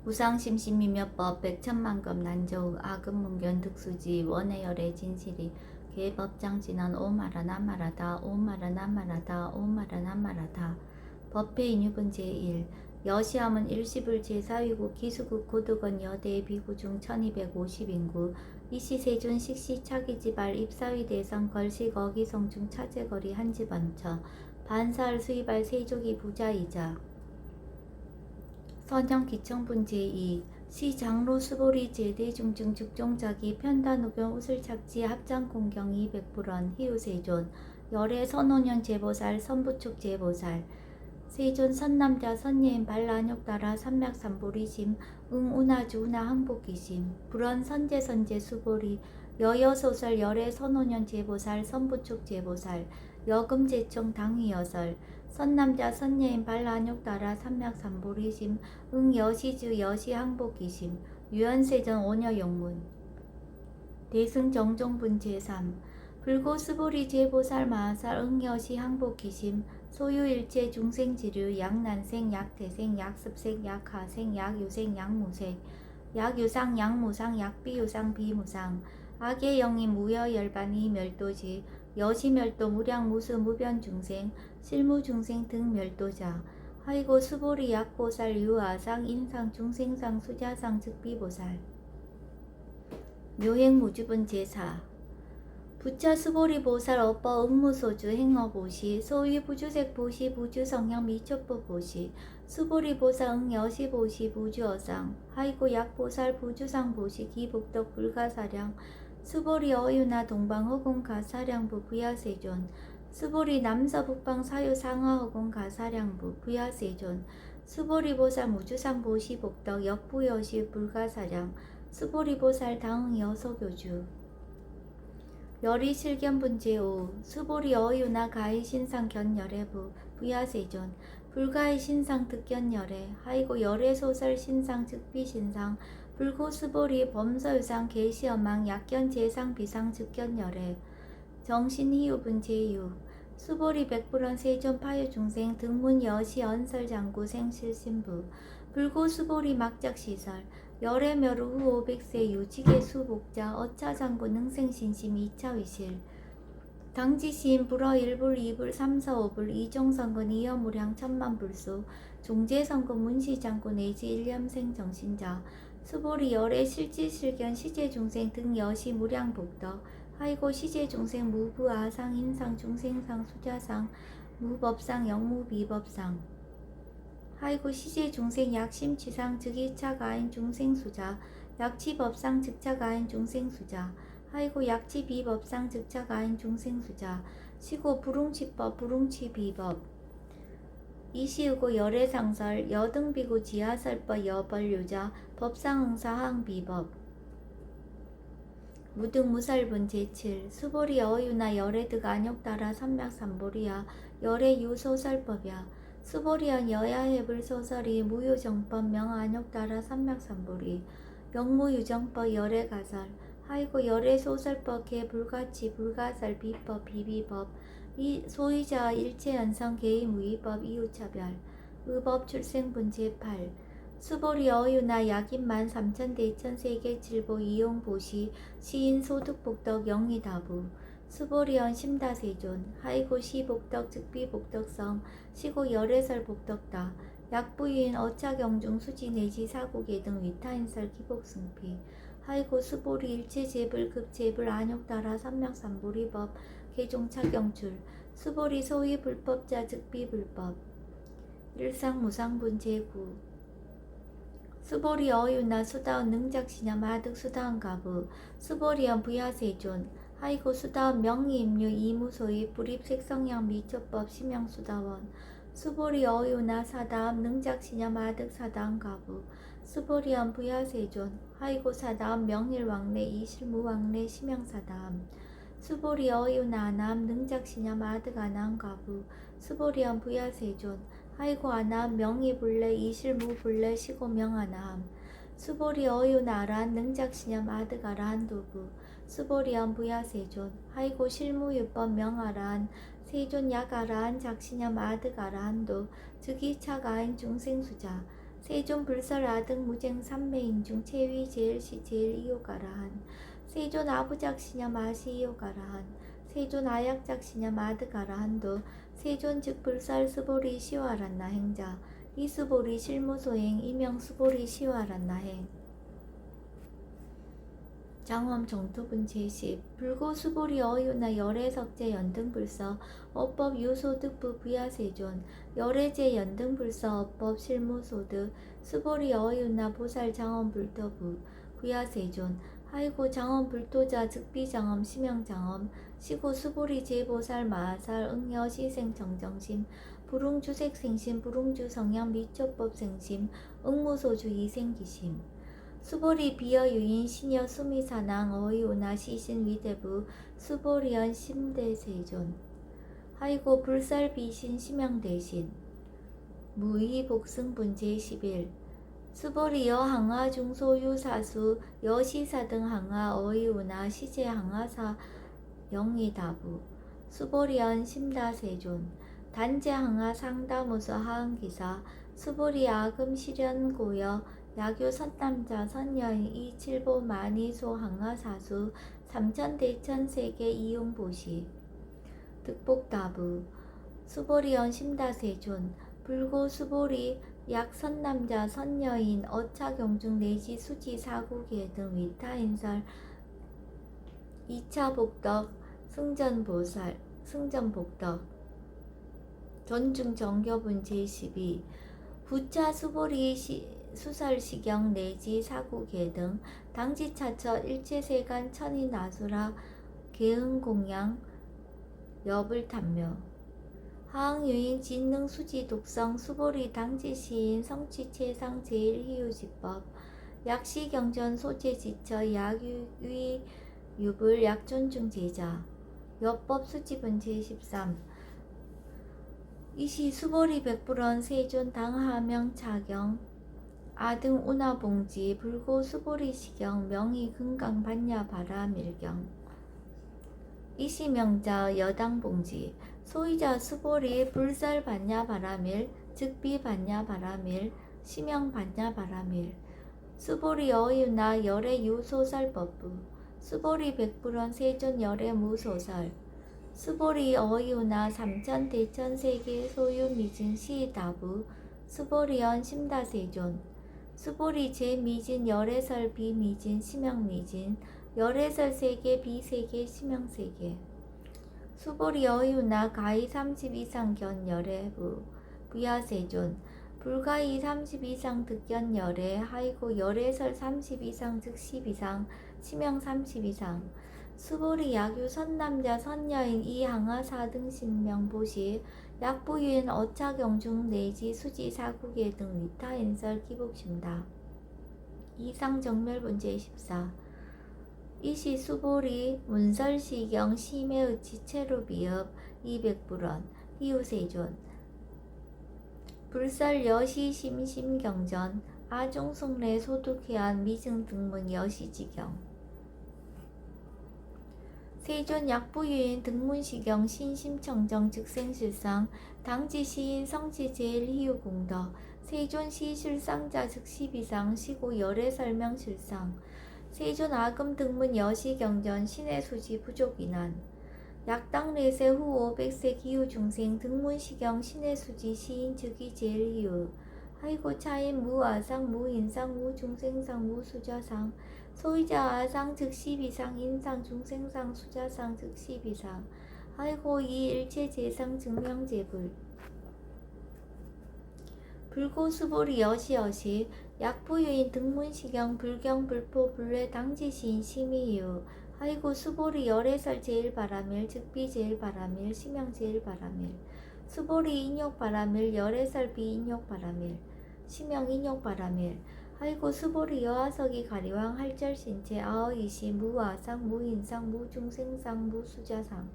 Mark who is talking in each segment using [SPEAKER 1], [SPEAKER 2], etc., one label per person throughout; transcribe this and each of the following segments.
[SPEAKER 1] 무상심심이며법 백천만급 난저우 아금문견 득수지 원해열의 진실이 개법장진한 오마라 나마라다 오마라 나마라다 오마라 나마라다 법회 인유분 제1 여시함은 일시불 제4위국 기수국 고득원 여대 비구중 1250인구 이시세준 식시 차기지발 입사위 대상 걸시 거기성중 차제거리 한집언처 반사할 수입할 세족이 부자이자 선형 기청분 제2 시장로 수보리 제대중증 죽종자기 편단우경 우슬착지 합장공경 200불원 희우세존 열애 선오년 제보살 선부축 제보살 세존 선남자 선예인 발라욕따라 삼맥삼보리심 응운하주 운하 항복기심 불원 선제선제 수보리 여여소설 열애 선오년 제보살 선부축 제보살 여금제총 당위여설 선남자 선예인 발라욕따라 삼맥삼보리심 응여시주 여시항복기심 유연세전 오녀용문 대승정종분 제3 불고스보리 제보살 마하살 응여시 항복기심 소유일체 중생지류 약난생 약태생 약습생 약하생 약유생 약무생 약유상 약무상 약비유상 비무상 악의 영임 무여열반이 멸도지 여시멸도 무량무수 무변중생 실무중생 등 멸도자 하이고 수보리 약보살 유아상 인상 중생상 수자상 즉비보살 묘행무주분 제4 부처 수보리 보살 업버 응무소주 행어보시 소위 부주색 보시 부주성향 미첩보 보시 수보리 보살 응여시 보시 부주어상 하이고 약보살 부주상 보시 기복덕 불가사량 수보리 어유나 동방허공 가사량부 부야세존 수보리 남서북방 사유 상하허공 가사량부 부야세존 수보리 보살 무주상 보시 복덕 역부여시 불가사량 수보리 보살 당응 여서교주 열이 실견분 제5 수보리 어유나 가히 신상 견열애부 부야세존 불가히 신상 득견열애 하이고 열애 소설 신상 즉비 신상 불고 수보리 범서유상 계시엄망 약견 재상 비상 즉견열애 정신희유분 제6 수보리 백불원 세존 파유중생 등문 여시 언설장구 생실신부 불고 수보리 막작시설 열애멸우 후 500세 유지계 수복자 어차장구 능생신심 2차위실 당지시인 불어 1불 2불 3서 5불 이종선근 이여무량 천만불수 종제선근 문시장구 내지 일념생 정신자 수보리 열애 실지실견 시제중생 등 여시 무량복덕 하이고 시제중생 무부아상 인상 중생상 수자상 무법상 영무비법상 하이고 시제중생 약심취상 즉 2차 가인 중생수자 약치법상 즉차 가인 중생수자 하이고 약치비법상 즉차 가인 중생수자 시고 불웅치법 불웅치비법 이시우고 열애상설 여등비고 지하설법 여벌유자 법상응사항비법 무등무살분 제7 수보리 어유나 열애득 안욕따라 삼맥삼보리야 열애유소설법이야 수보리언 여야해불 소설이 무유정법 명안욕따라 삼맥삼보리 영무유정법 열애가설 하이고 열애소설법 개불가치 불가설 비법 비비법 소유자 일체연성 개의무위법 이유차별 의법 출생분 제8 수보리 어유나 약인만 삼천대천세계칠보 이용보시 시인소득복덕 영리다부 수보리언 심다세존 하이고 시복덕 즉비복덕성 시고 열애설복덕다 약부인 어차경중 수지 내지 사고계 등 위타인설 기복승피 하이고 수보리 일체제불 극제불 안욕따라 삼맥삼보리법 개종차경출 수보리 소위 불법자 즉비불법 일상무상분 제9 수보리 어유나 수다운 능작시냐 마득 수다운 가부 수보리언 부야세존 하이고 수다원 명의임류 이무소의 불입색성양 미처법 심양수다원 수보리 어유나 사다음 능작시냐 마득 사다음 가부 수보리언 부야세존 하이고 사다음 명일왕래 이실무왕래 심양사다음 수보리 어유나 아남 능작시냐 마득 아남 가부 수보리언 부야세존 하이고 아남 명의불래 이실무불래 시고명아나함 수보리 어유나 아란 능작시냐 마득 아라한 도부 수보리언 부야세존 하이고 실무유법 명아라한 세존 약아라한 작시냐 마득 아라한도 즉 2차 가인 중생수자 세존 불설 아등 무쟁 삼매인 중 최위 제일시 제일 이요가라한 세존 아부작시냐 마시 이요가라한 세존 아약작시냐 마드가라한도 세존 즉 불설 수보리 시와란나 행자 이수보리 실무소행 이명 수보리 시와란나 행 장엄 정토분 제10 불고 수보리 어유나 열애석제 연등불서 어법 유소득부 부야세존 열애제 연등불서 어법 실무소득 수보리 어유나 보살 장엄불토부 부야세존 하이고 장엄불토자 즉비장엄 심영장엄 시고 수보리 제보살 마살 응여시생 정정심 불웅주색생심 불웅주성양 미초법생심 응무소주 이생기심 수보리 비어유인 시녀 수미사낭 어이오나 시신 위대부 수보리언 심대세존 하이고 불살 비신 심양대신 무의 복승분 제11 수보리여 항하 중소유 사수 여시사 등 항하 어이오나 시제 항하사 영이다부 수보리언 심다세존 단제 항하 상다무서 하은기사 수보리 아금 실현고여 야교 선남자 선여인 이칠보 만이소 항하사수 삼천대천세계 이용보시 득복다부 수보리언 심다세존 불고 수보리 약 선남자 선여인 어차경중 내지 수지 사구계 등 위타인설 2차 복덕 승전복덕 전중 정교분 제12 부차 수보리 수설시경 내지 사구계 등 당지차처 일체세간 천인아수라 계흥공양 여불탐묘 하항유인 진능수지 독성 수보리 당지시인 성취체상 제일희유지법 약시경전 소체지처 약유위 유불 약존중 제자 여법 수집은 제13 이시 수보리 백불원 세존 당하명 차경 아등 운하봉지 불고 수보리 시경 명의 금강 반야 바라 밀경 이시 명자 여당봉지 소이자 수보리 불살 반야 바라밀 즉비 반야 바라밀 시명 반야 바라밀 수보리 어유나 열애 유소설법부 수보리 백불원 세존 열애 무소설 수보리 어유나 삼천 대천 세계 소유 미진 시다부 수보리언 심다세존 수보리 제미진 열애설 비미진 심영미진 열애설 세계 비세계 심영세계 수보리 어유나 가히 30 이상 견 열애부 부야세존 불가히 30 이상 득견 열애 하이고 열애설 30 이상 즉 10 이상 심영 30 이상 수보리 야규 선남자 선여인 이항하사 등 신명보시 약부유인 어차경중 내지 수지 사구계 등 위타인설 기복심다. 이상정멸분 제14 이시 수보리 문설시경 심해의 지체로 비읍 200불원 이우세존 불설 여시 심심경전 아종송래 소득해안 미증 등문 여시지경 세존 약부유인 등문시경 신심청정 즉생실상 당지시인 성지제일희유공덕 세존 시실상자 즉시비상 시고 열애설명실상 세존 아금 등문 여시경전 신의수지 부족인한 약당례세 후 500세 기후중생 등문시경 신의수지 시인 즉이제일희유 하이고 차인 무아상 무인상 무중생상 무수자상 소이자 아상 즉시비상 인상 중생상 수자상 즉시비상 하이고 이 일체재상 증명재불 불고수보리 여시여시 약부유인 등문시경 불경 불포 불례 당지시인 심의유 하이고 수보리 열애설 제일바라밀 즉비 제일바라밀 심영 제일바라밀 수보리 인욕바라밀 열애설 비인욕바라밀 심영 인욕바라밀 하이고 수보리 여하석이 가리왕 할절신체 아어이시 무아상 무인상 무중생상 무수자상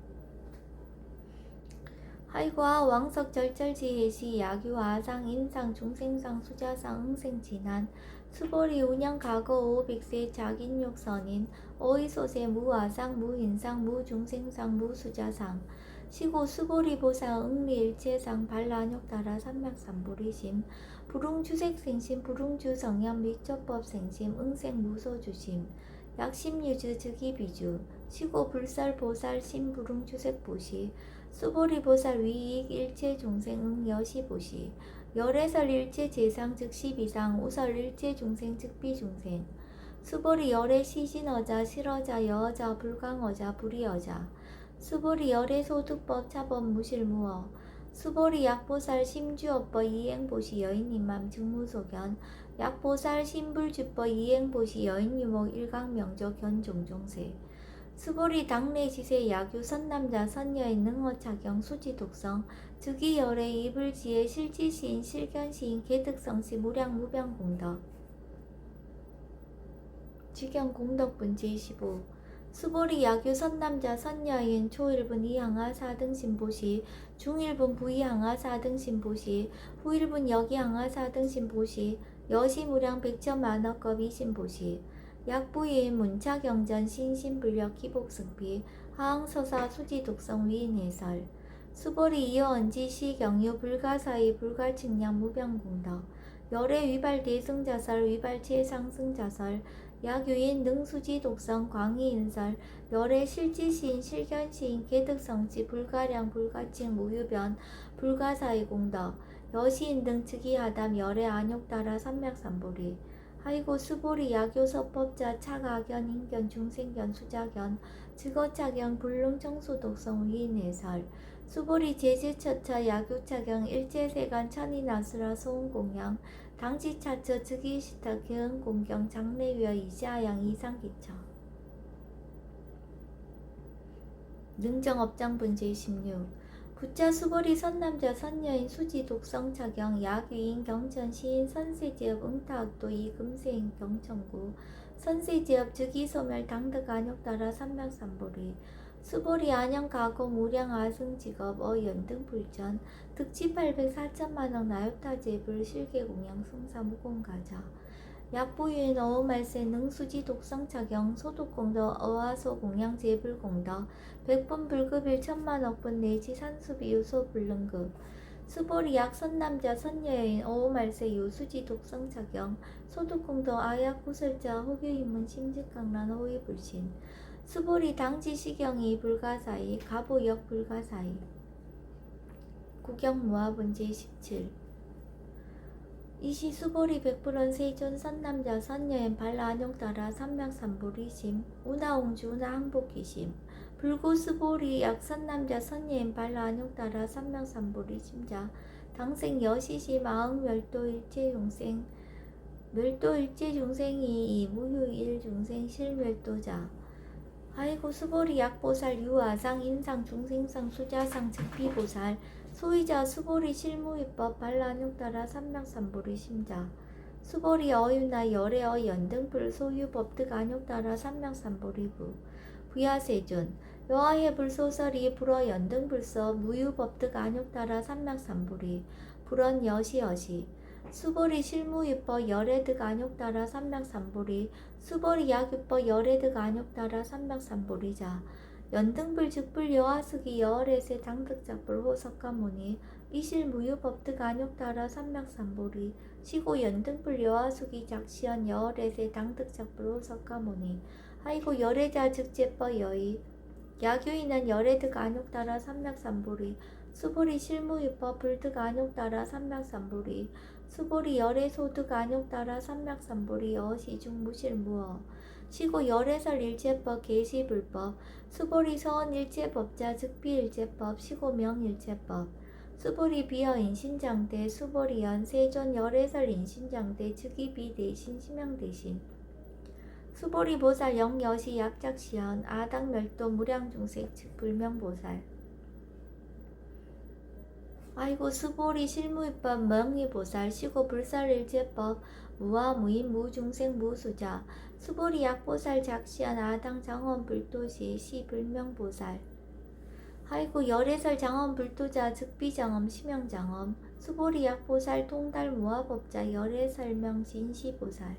[SPEAKER 1] 하이고 아왕석 절절지혜시 야규 아상 인상 중생상 수자상 응생진한 수보리 운영 과거 500세 자긴욕선인 어이소세 무아상 무인상 무중생상 무수자상 시고 수보리보살 응리일체상 발라욕따라 삼맥삼보리심 불웅주색생심 불웅주성현 미처법생심 응생무소주심 약심유주 즉이비주 시고 불살보살 심불웅주색보시 수보리보살 위익 일체중생 응여시보시 열애설 일체재상 즉시비상 우설 일체중생 즉비중생 수보리 열애 시신어자 실어자 여어자 불강어자 불이어자 수보리 열애 소득법 차법 무실무어 수보리 약보살 심주업법 이행보시 여인님맘 증무소견 약보살 심불주법 이행보시 여인유목 일강명조 견종종세 수보리 당내지세 야규 선남자 선여인 능어차경 수지독성 즉위열애 이불지혜 실지시인 실견시인 개득성시 무량무병공덕 지경공덕분 제15 수보리 야규 선남자 선여인 초일분 이항하 4등 신보시 중일분 부이항하 4등 신보시 후일분 여기항하 4등 신보시 여시무량 백천만억급 이신보시 약부인 문차경전 신신불력 기복승피 하항서사 수지독성 위인해설 수보리 이어언지 시경유 불가사의 불가측량 무병공덕 열애 위발 대승자설 위발 최상승자설 약유인 능수지 독성 광희인설 열애 실지시인 실견시인 개득성지 불가량 불가칭 무유변 불가사의 공덕 여시인 등 즉위하담 열애 안욕따라 삼맥삼보리 하이고 수보리 야교서법자 차가견 인견 중생견 수자견 즉어차경 불능청소독성 위인해설 수보리 제지처처 야교차경 일제세간 천인아수라 소음공양 당지차처 즉위시타 기흥공경 장래위어 이시아양 이상기처 능정업장분 제16 부자 수보리 선남자 선여인 수지 독성차경 야귀인 경천 시인 선세지업 응타학도 이금세인 경천구 선세지업 즉위소멸 당득 안욕따라 삼맥삼보리 수보리 안양가고 무량 아승직업 어연등불전 득지 800 4천만억 나요타제불 실계공양 승사무공가자 약부유인 어우말세 능수지 독성차경 소득공덕 어화소 공양 제불공덕 백분 불급일 천만억분 내지 산수비 유소 불능급 수보리 약선남자 선여인 어우말세 유수지 독성차경 소득공덕 아약 구설자 호교인문 심직강란 호위불신 수보리 당지시경이 불가사의 가보역 불가사의 구경무화분 제17 이시 수보리 백불원 세존 선남자 선여인 발라안욕따라 삼맥삼보리심 운하옹주 운하항복기심 불구수보리 약선남자 선여인 발라안욕따라 삼맥삼보리심자 당생 여시시 마흥멸도 일체중생 멸도 일체중생이 이무휴일중생 실멸도자 아이고 수보리 약보살 유아상 인상 중생상 수자상 즉비보살 소위자 수보리 실무위법 발라안욕따라 삼맥삼보리 심자 수보리 어유나 열애어 연등불 소유법득 안욕따라 삼맥삼보리부 부야세존 여하의 불소설이 불어 연등불서 무유법득 안욕따라 삼맥삼보리 불언 여시여시 수보리 실무위법 열애득 안욕따라 삼맥삼보리 수보리 약유법 열애득 안욕따라 삼맥삼보리자 연등불 즉불 여하수기 여월에세 당득작불 호석가모니 이실무유법득 안욕따라 삼맥삼보리 시고 연등불 여하수기 작시연 여월에세 당득작불 호석가모니 하이고 열애자 즉제법 여의 야교인은 열애득 안욕따라 삼맥삼보리 수보리 실무위법 불득 안욕따라 삼맥삼보리 수보리 열애소득 안욕따라 삼맥삼보리 여시중 무실무어 시고 열애설 일체법 계시불법 수보리 서원 일체법자 즉비일체법 시고 명일체법 수보리 비어 인신장대 수보리연 세존 열애설 인신장대 즉위비 대신 심양대신 수보리 보살 영여시 약작시연 아당멸도 무량중색 즉 불명보살 아이고 수보리 실무위법 명의보살 시고 불설일제법 무와 무인 무중생 무수자 수보리 약보살 작시한 아당 장엄불도시 시불명보살 아이고 열애설 장엄불도자 즉비장엄 심영장엄 수보리 약보살 통달 무화법자 열애설명 진시보살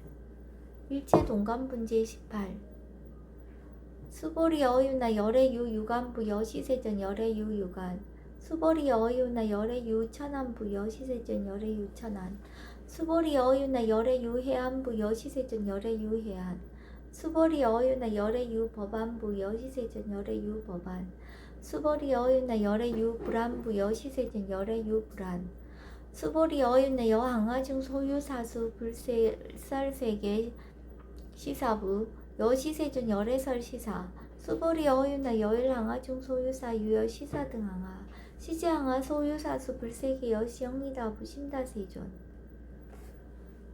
[SPEAKER 1] 일체동감분제 18 수보리 어유나 열의 유 유간부 여시세전 열의 유 유간 수보리 어유나 열의 유 천안부 여시세전 열의 유 천안 수보리 어유나 열의 유 해안부 여시세전 열의 유 해안 수보리 어유나 열의 유 법안부 여시세전 열의 유 법안 수보리 어유나 열의 유 불안부 여시세전 열의 유 불안 수보리 어유나 여항아중 소유사수 불설세계 시사부 여시세존 열애설 시사 수보리 어유나 여일항아중 소유사 유여 시사 등항아 시제항아 소유사수 불세계 여시영리다부 심다세존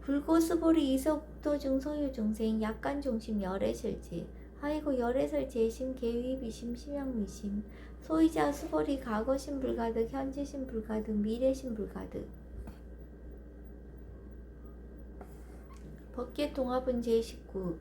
[SPEAKER 1] 불고 수보리 이석도중 소유중생 약간중심 열애설지 하이고 열애설 재심 계위비심 심양미심 소이자 수보리 과거심 불가득 현재심 불가득 미래심 불가득 법계통합은 제19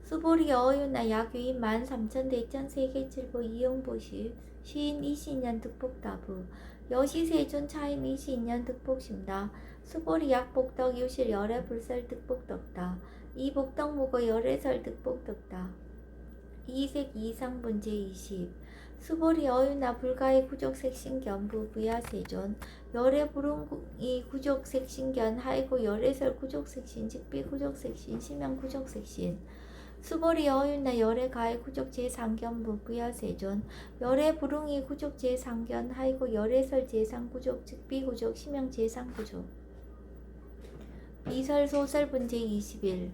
[SPEAKER 1] 수보리 어유나 약유인 13,000대천 세계칠보 이용보시 시인 이시년 득복다부 여시세존 차인 이시년 득복심다 수보리 약복덕 유실 열애 불설 득복덕다 이복덕 무거 열애설 득복덕다 이색 이상분 제20 수보리 어유나 불가의 구족색신견부 부야세존 열애 불응이 구족색신견 하이고 열애설 구족색신 직비 구족색신 심양 구족색신 수보리 어유나 열애 가의 구족 제3견부 부야세존 열애 불응이 구족 제3견 하이고 열애설 제3구족 직비 구족 심양 제3구족 미설 소설분 제21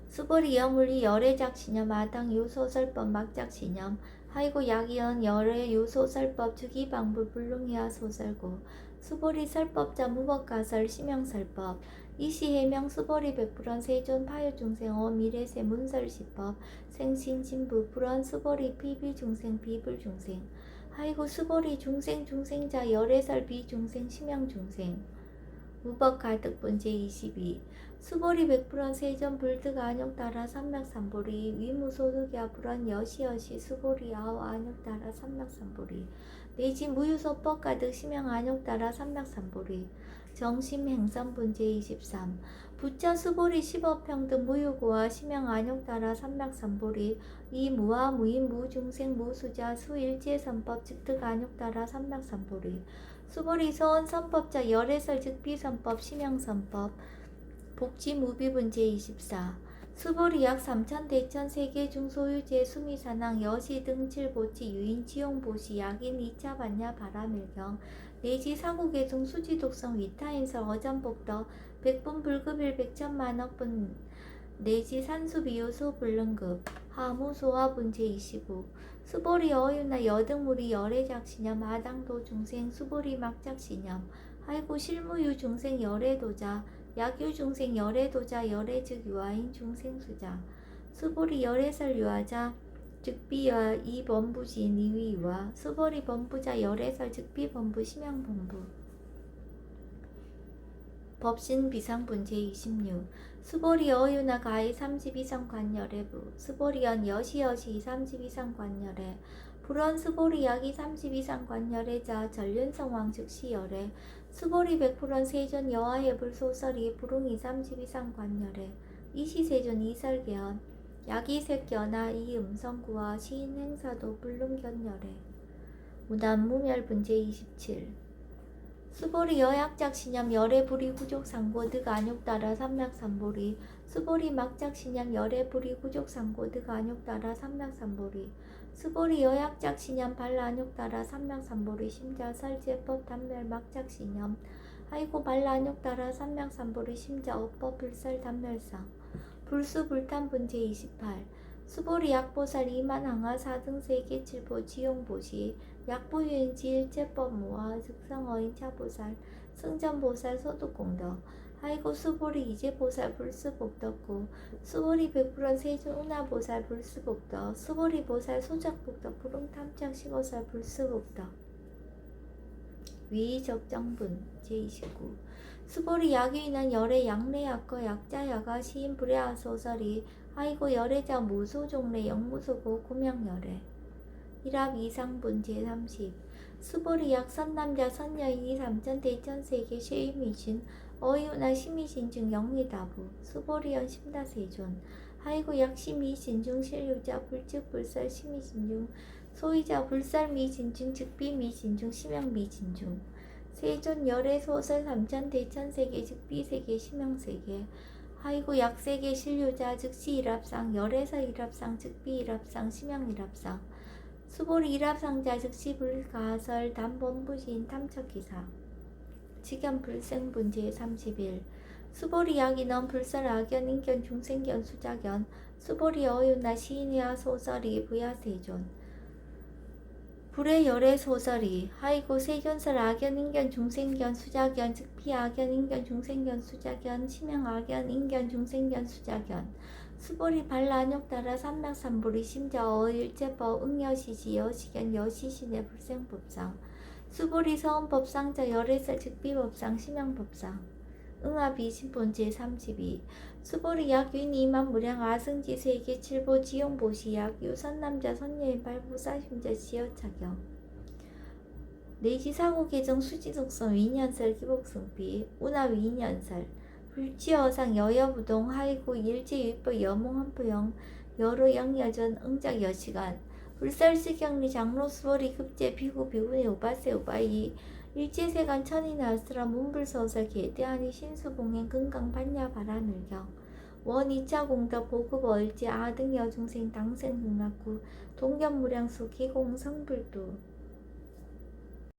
[SPEAKER 1] 수보리 여물리 열애작신념 아당 유소설법 막작신념 하이고 약이언 열애 유소설법 주기방불 불능이하 소설고 수보리 설법자 무법가설 심양설법 이시해명 수보리 백불원 세존 파유중생어 미래세 문설시법 생신신부 불원 수보리 비비중생 비불중생 하이고 수보리 중생자 열애설 비중생 심양중생 무법가득분 제22 수보리 백불원 세전 불득 안욕따라 삼맥삼보리 위무소득야 불원 여시여시 수보리 아오 안욕따라 삼맥삼보리 내지 무유소법 가득 심양 안욕따라 삼맥삼보리 정심행선분 제23 부차 수보리 십업평등 무유고와 심양 안욕따라 삼맥삼보리 이무와 무인 무중생 무수자 수일제선법 즉득 안욕따라 삼맥삼보리 수보리 소원 선법자 열애설 즉비선법 심양선법 복지무비분 제24 수보리 약 3,000대천 세계 중소유제 수미사낭 여시 등칠보치 유인 지용보시 약인 2차 반야 바라밀경 내지 사국의 중수지 독성 위타인설 어전복더 백분 불급일 백천만억분 내지 산수비유소 불능급 하무소화분 제25 수보리 어유나 여등무리 열애작신념 아당도 중생 수보리 막작신념 하이고 실무유 중생 열애도자 약유 중생 열애도자 열애즉 유아인 중생수자 수보리 열애설 유아자 즉비와 이범부지 니위와 수보리 범부자 열애설 즉비 범부 심양 범부 법신 비상분 제26 수보리 어유나 가히 32상 관열애부 수보리연 여시여시 32상 관열애 불원 수보리 약이 32상 관열애자 전륜성왕 즉시 열애 수보리 백불원 세존 여하해불 소설이 불웅이 32상 관열애 이시세존 이설계연 약이색견아 이음성구와 시인행사도 불능견열애 무단무멸분 제27 수보리 여약작신념 열애불이 구족상고 득 안욕따라 삼맥삼보리 수보리 막작신념 열애불이 구족상고 득 안욕따라 삼맥삼보리 수보리 여약작신념 발라안욕따라 삼맥삼보리 심자 설제법 단멸 막작신념 하이고 발라안욕따라 삼맥삼보리 심자 업법 불설 단멸상 불수불탄분 제28 수보리 약보살 이만항아 사등세계 칠보 지용보시 약보유인지 일제법무와 즉성어인 차보살 승전보살 소득공덕 하이고 수보리 이제보살 불수복덕구 수보리 백불원 세존 운하보살 불수복덕 수보리 보살 소작복덕 불응탐착 시고살 불수복덕 위적정분 제29 수보리 약유인한 열애 양례약거 약자야가 시인 불야하 소설이 하이고 열애자 무소종례 영무소고 고명열애 일합 이상분 제30 수보리 약 선남자 선여인이 3,000대천세계 쉐임이신 어이우나 심이신 중 영리다부 수보리연 심다세존 하이고 약심이 진중 실유자 불즉 불설 심이 진중 소이자 불설 미 진중 즉비 미 진중 심양 미 진중 세존 열의 소설 삼천 대천 세계 즉비 세계 심양 세계 하이고 약세계 실유자 즉시 일합상 열에서 일합상 즉비 일합상 심양 일합상 수보리 일합상자 즉시 불가설 담본부신 탐척기사 직연 불생분제 31 수보리 약인원 불설 악연 인견 중생견 수작견 수보리 어윤나 시인이야 소설이 부야세존 불의 열의 소설이 하이고 세존설 악연 인견 중생견 수작견 즉피 악연 인견 중생견 수작견 심양 악연 인견 중생견 수작견 수보리 발라욕 따라 삼맥삼보리 심자 어일제법 응여시시 여시견 여시신의 불생법상 수보리 서원법상자 열애설 즉비법상 심양법상 응합이 신본제 32 수보리 약윈 이만 무량 아승지 세계 칠보 지용보시약 유선남자 선녀인 발부사심자 지여차경 내지사고 계정 수지속성 위년설 기복승비 운하위 인연설 불치어상 여여부동 하이고 일제유법 여몽한포영 여로 영여전 응작 여시간 불설시경리 장로 수보리 급제 비구 비구의 우바세 우바이 일제세간 천이나스라 문불소설 개대하니 신수봉행 금강 반야 바라늘경 원 2차 공덕 보급 얼지 아등 여중생 당생 흥락구 동견무량수 기공 성불도